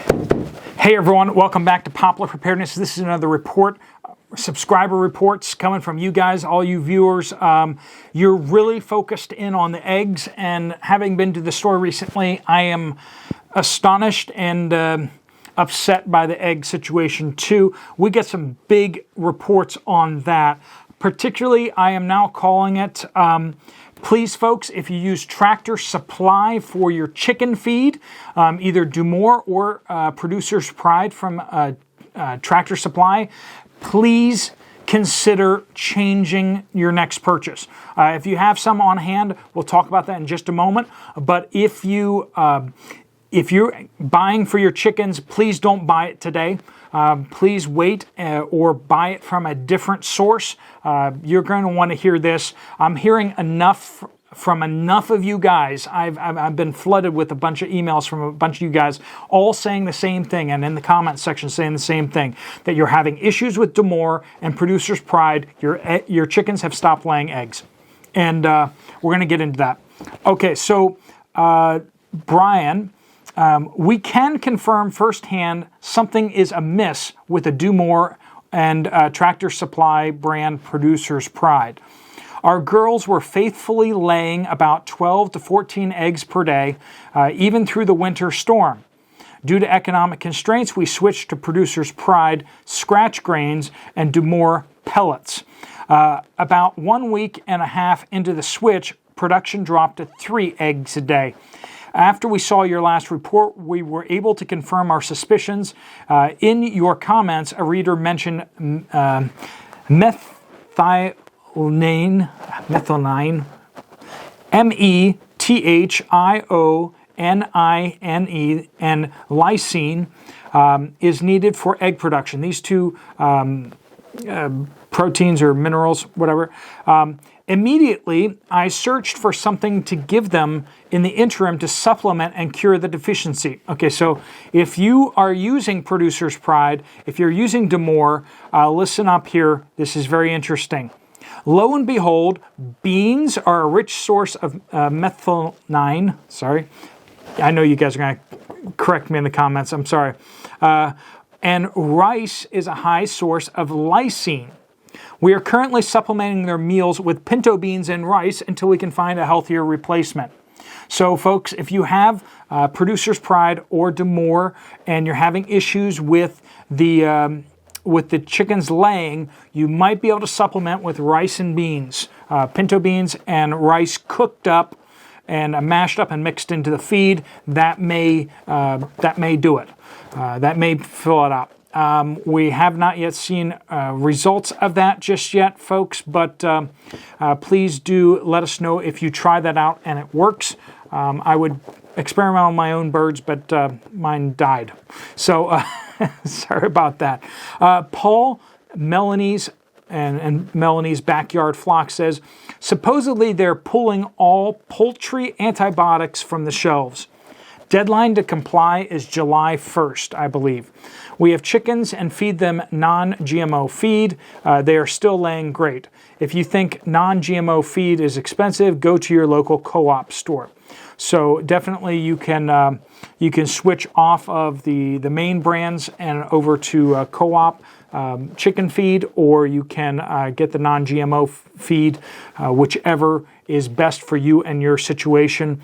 Hey everyone, welcome back to Poplar Preparedness. This is another report, subscriber reports coming from you guys, all you viewers. You're really focused in on the eggs, and having been to the store recently, I am astonished and upset by the egg situation too. We get some big reports on that. Particularly, I am now calling it, please folks, if you use Tractor Supply for your chicken feed, either Dumore or Producer's Pride from Tractor Supply, please consider changing your next purchase. If you have some on hand, we'll talk about that in just a moment. But if you're buying for your chickens, please don't buy it today. Please wait or buy it from a different source. You're going to want to hear this. I'm hearing enough from enough of you guys. I've been flooded with a bunch of emails from a bunch of you guys all saying the same thing, and in the comment section saying the same thing, that you're having issues with Dumore and Producer's Pride. Your chickens have stopped laying eggs. And we're going to get into that. Okay, so Brian, we can confirm firsthand something is amiss with the Dumore and Tractor Supply brand Producer's Pride. Our girls were faithfully laying about 12 to 14 eggs per day, even through the winter storm. Due to economic constraints, we switched to Producer's Pride scratch grains and Dumore pellets. About 1 week and a half into the switch, production dropped to 3 eggs a day. After we saw your last report, we were able to confirm our suspicions. In your comments, a reader mentioned methionine, methionine, and lysine is needed for egg production. These two proteins or minerals, whatever. Immediately, I searched for something to give them in the interim to supplement and cure the deficiency. Okay, so if you are using Producer's Pride, if you're using Dumore, listen up here. This is very interesting. Lo and behold, beans are a rich source of methionine. Sorry. I know you guys are going to correct me in the comments. I'm sorry. And rice is a high source of lysine. We are currently supplementing their meals with pinto beans and rice until we can find a healthier replacement. So folks, if you have Producer's Pride or Dumore and you're having issues with the chickens laying, you might be able to supplement with rice and beans, pinto beans and rice cooked up and mashed up and mixed into the feed. That may do it. That may fill it up. We have not yet seen results of that just yet, folks, but please do let us know if you try that out and it works. I would experiment on my own birds, but mine died. So sorry about that. Paul, Melanie's and Melanie's Backyard Flock says, supposedly they're pulling all poultry antibiotics from the shelves. Deadline to comply is July 1st, I believe. We have chickens and feed them non-GMO feed. They are still laying great. If you think non-GMO feed is expensive, go to your local co-op store. So definitely you can switch off of the main brands and over to co-op chicken feed, or you can get the non-GMO feed, whichever is best for you and your situation.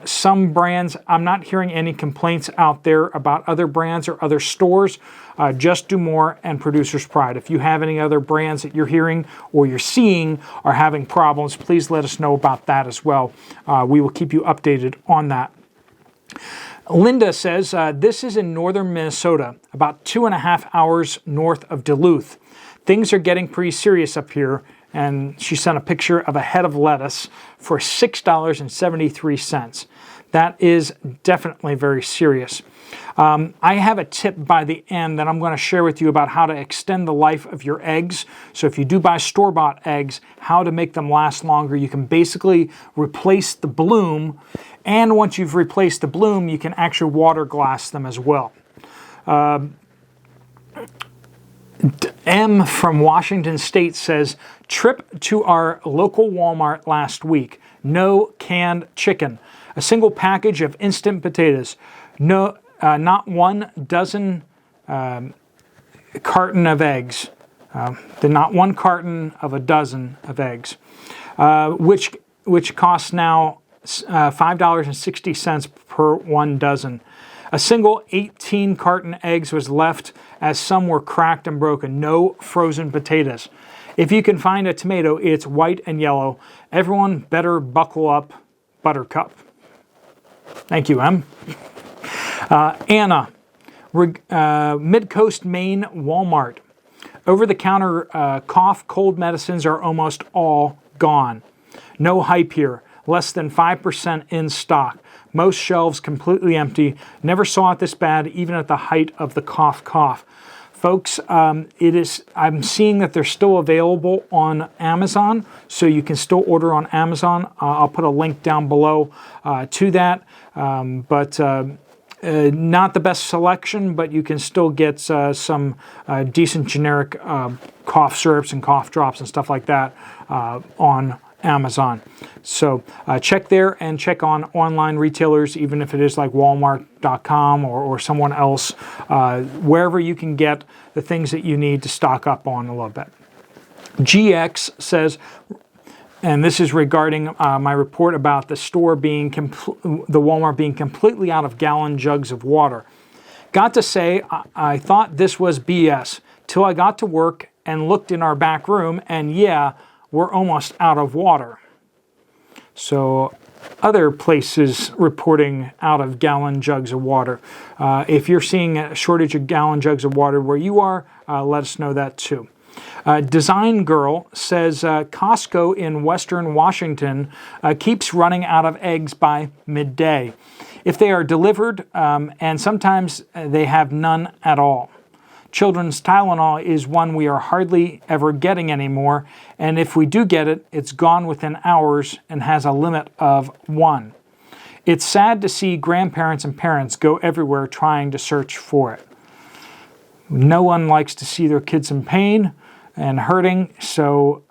Some brands, I'm not hearing any complaints out there about other brands or other stores. Just Dumore and Producer's Pride. If you have any other brands that you're hearing or you're seeing are having problems, please let us know about that as well. We will keep you updated on that. Linda says, this is in northern Minnesota, about 2.5 hours north of Duluth. Things are getting pretty serious up here, and she sent a picture of a head of lettuce for $6.73. That is definitely very serious. I have a tip by the end that I'm going to share with you about how to extend the life of your eggs. So if you do buy store-bought eggs, how to make them last longer. You can basically replace the bloom, and once you've replaced the bloom, you can actually water glass them as well. M from Washington State says, trip to our local Walmart last week. No canned chicken. A single package of instant potatoes. No not 1 dozen carton of eggs. Not 1 carton of a dozen of eggs, which costs now $5.60 per 1 dozen. A single 18 carton eggs was left as some were cracked and broken. No frozen potatoes. If you can find a tomato, it's white and yellow. Everyone better buckle up, Buttercup. Thank you, Em. Anna, Mid-Coast, Maine, Walmart. Over-the-counter cough, cold medicines are almost all gone. No hype here. Less than 5% in stock. Most shelves completely empty. Never saw it this bad, even at the height of the cough. Folks, I'm seeing that they're still available on Amazon, so you can still order on Amazon. I'll put a link down below to that. Not the best selection, but you can still get some decent generic cough syrups and cough drops and stuff like that on Amazon. So check there and check on online retailers, even if it is like Walmart.com or someone else, wherever you can get the things that you need to stock up on a little bit. GX says, and this is regarding my report about the store being the Walmart being completely out of gallon jugs of water. Got to say, I thought this was BS till I got to work and looked in our back room, and yeah, we're almost out of water. So other places reporting out of gallon jugs of water. If you're seeing a shortage of gallon jugs of water where you are, let us know that too. Design Girl says Costco in Western Washington keeps running out of eggs by midday. If they are delivered, and sometimes they have none at all. Children's Tylenol is one we are hardly ever getting anymore, and if we do get it, it's gone within hours and has a limit of 1. It's sad to see grandparents and parents go everywhere trying to search for it. No one likes to see their kids in pain and hurting, so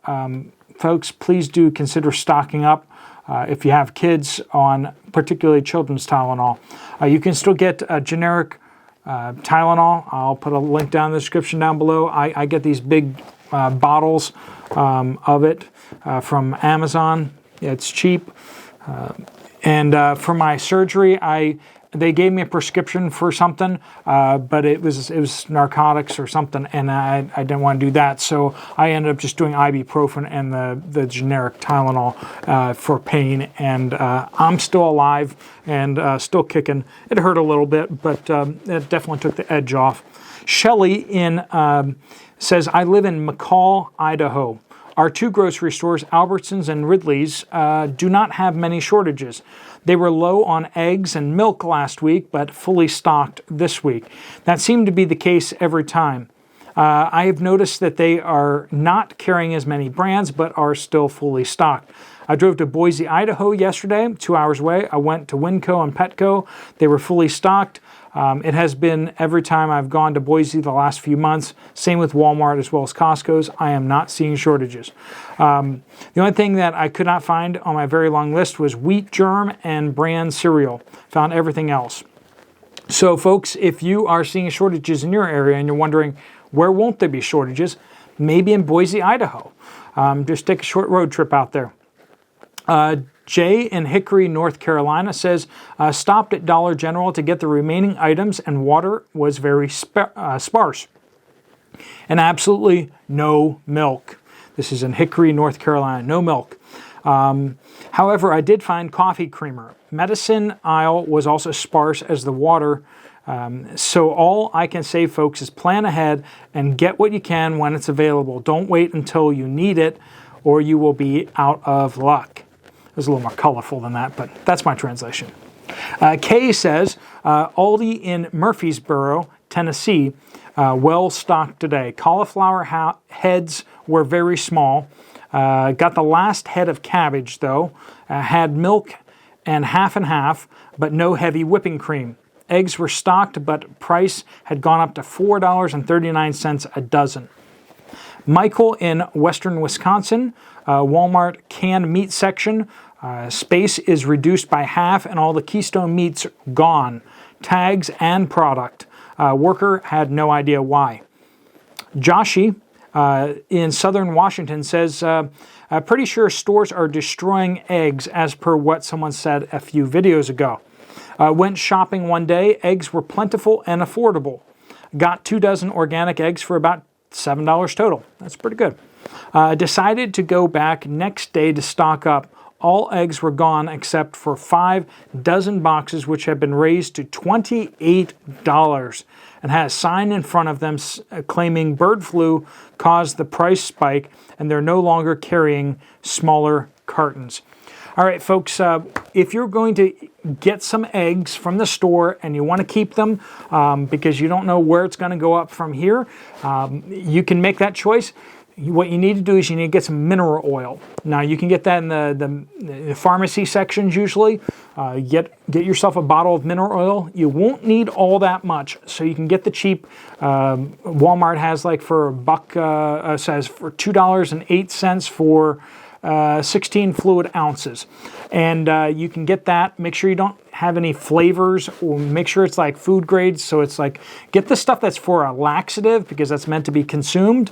folks, please do consider stocking up if you have kids on particularly children's Tylenol. You can still get a generic Tylenol. I'll put a link down in the description down below. I get these big bottles of it from Amazon. It's cheap. And for my surgery, they gave me a prescription for something, but it was narcotics or something, and I didn't want to do that, so I ended up just doing ibuprofen and the generic Tylenol for pain, and I'm still alive and still kicking. It hurt a little bit, but it definitely took the edge off. Shelley says, I live in McCall, Idaho. Our 2 grocery stores, Albertsons and Ridley's, do not have many shortages. They were low on eggs and milk last week, but fully stocked this week. That seemed to be the case every time. I have noticed that they are not carrying as many brands, but are still fully stocked. I drove to Boise, Idaho yesterday, 2 hours away. I went to Winco and Petco. They were fully stocked. It has been every time I've gone to Boise the last few months. Same with Walmart as well as Costco's. I am not seeing shortages. The only thing that I could not find on my very long list was wheat germ and bran cereal. Found everything else. So folks, if you are seeing shortages in your area and you're wondering where won't there be shortages, maybe in Boise, Idaho. Just take a short road trip out there. Jay in Hickory, North Carolina says, stopped at Dollar General to get the remaining items and water was very sparse. And absolutely no milk. This is in Hickory, North Carolina, no milk. However, I did find coffee creamer. Medicine aisle was also sparse as the water. So all I can say, folks, is plan ahead and get what you can when it's available. Don't wait until you need it or you will be out of luck. It was a little more colorful than that, but that's my translation. Kay says, Aldi in Murfreesboro, Tennessee, well stocked today. Cauliflower heads were very small. Got the last head of cabbage, though. Had milk and half, but no heavy whipping cream. Eggs were stocked, but price had gone up to $4.39 a dozen. Michael in western Wisconsin, Walmart canned meat section. Space is reduced by half and all the Keystone meats gone. tags and product. Worker had no idea why. Joshi in southern Washington says, pretty sure stores are destroying eggs as per what someone said a few videos ago. Went shopping one day. Eggs were plentiful and affordable. Got 2 dozen organic eggs for about $7 total. That's pretty good. Decided to go back next day to stock up. All eggs were gone except for 5 dozen boxes, which had been raised to $28 and had a sign in front of them claiming bird flu caused the price spike and they're no longer carrying smaller cartons. All right, folks, if you're going to get some eggs from the store and you want to keep them because you don't know where it's going to go up from here, you can make that choice. What you need to do is you need to get some mineral oil. Now, you can get that in the pharmacy sections usually. Get yourself a bottle of mineral oil. You won't need all that much, so you can get the cheap. Walmart has like for $1, says for $2.08 for 16 fluid ounces. And you can get that. Make sure you don't have any flavors, or make sure it's like food grade. So it's like, get the stuff that's for a laxative because that's meant to be consumed.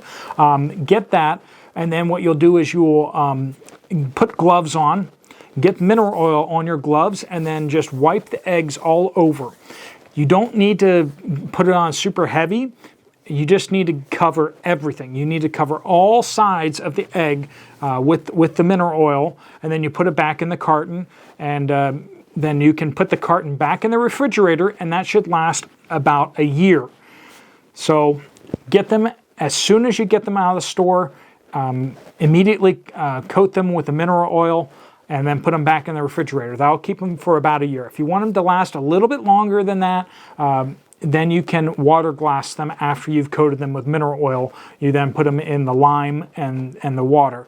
Get that. And then what you'll do is you'll put gloves on, get mineral oil on your gloves, and then just wipe the eggs all over. You don't need to put it on super heavy. You just need to cover everything. You need to cover all sides of the egg with the mineral oil, and then you put it back in the carton, and then you can put the carton back in the refrigerator, and that should last about a year. So get them as soon as you get them out of the store. Immediately coat them with the mineral oil, and then put them back in the refrigerator. That'll keep them for about a year. If you want them to last a little bit longer than that, then you can water glass them after you've coated them with mineral oil. You then put them in the lime and the water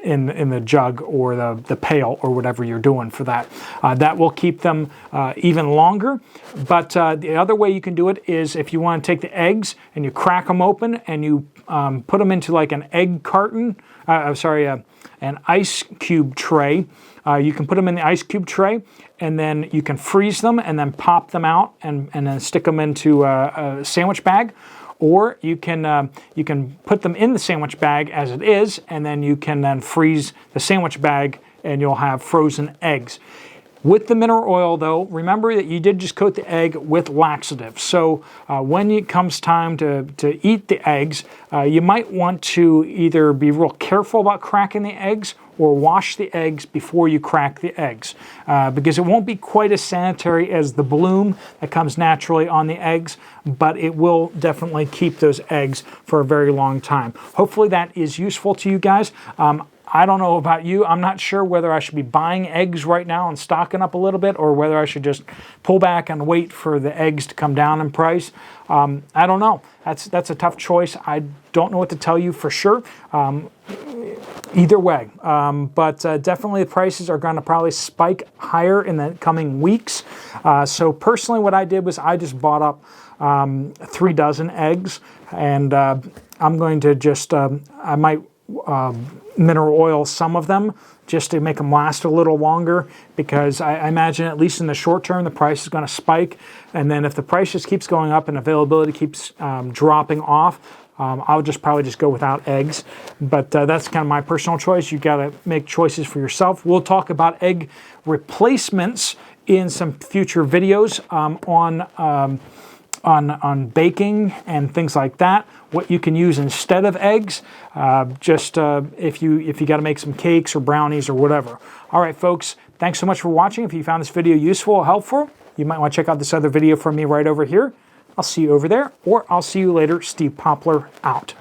in the jug or the pail or whatever you're doing for that. That will keep them even longer. But the other way you can do it is if you want to take the eggs and you crack them open and you put them into like an egg carton, an ice cube tray. You can put them in the ice cube tray, and then you can freeze them and then pop them out and then stick them into a sandwich bag. Or you can put them in the sandwich bag as it is, and then you can then freeze the sandwich bag and you'll have frozen eggs. With the mineral oil, though, remember that you did just coat the egg with laxative. So when it comes time to eat the eggs, you might want to either be real careful about cracking the eggs or wash the eggs before you crack the eggs because it won't be quite as sanitary as the bloom that comes naturally on the eggs, but it will definitely keep those eggs for a very long time. Hopefully that is useful to you guys. I don't know about you. I'm not sure whether I should be buying eggs right now and stocking up a little bit, or whether I should just pull back and wait for the eggs to come down in price. I don't know. That's a tough choice. I don't know what to tell you for sure. Either way, but definitely the prices are going to probably spike higher in the coming weeks. So personally, what I did was I just bought up 3 dozen eggs, and I'm going to just I might mineral oil some of them just to make them last a little longer, because I imagine at least in the short term the price is going to spike, and then if the price just keeps going up and availability keeps dropping off, I'll probably just go without eggs. But that's kind of my personal choice. You got to make choices for yourself. We'll talk about egg replacements in some future videos on baking and things like that. What you can use instead of eggs, if you got to make some cakes or brownies or whatever. All right, folks, thanks so much for watching. If you found this video useful or helpful, you might want to check out this other video from me right over here. I'll see you over there, or I'll see you later. Steve Poplar out.